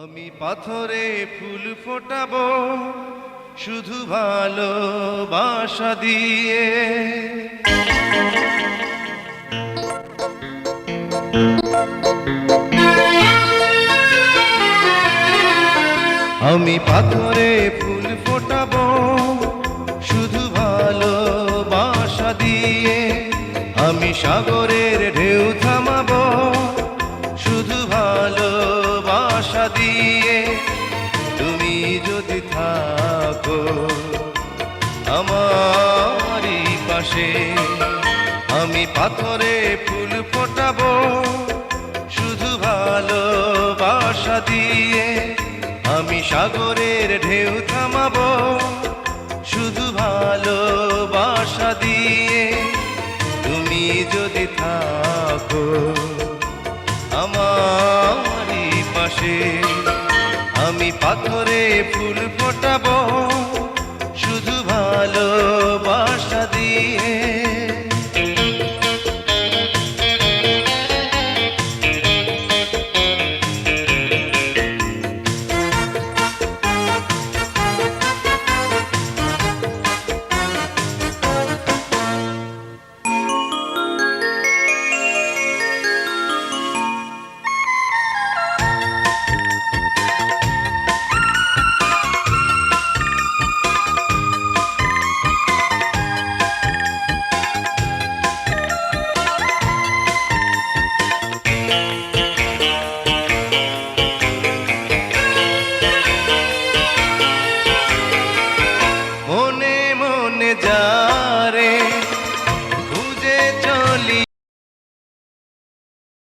আমি পাথরে ফুল ফোটাবো শুধু ভালোবাসা দিয়ে। আমি পাথরে ফুল ফোটাবো শুধু ভালোবাসা দিয়ে। আমি সাগরের ঢেউ থামাবো শুধু ভালোবাসা দিয়ে। তুমি যদি থাকো আমারই পাশে, আমি পাথরে ফুল ফোটাবো শুধু ভালোবাসা দিয়ে। আমি সাগরের ঢেউ থামাবো শুধু ভালোবাসা দিয়ে। তুমি যদি থাকো আমারই পাশে, আমি পাথরে ফুল ফোটাবো শুধু ভালোবাসা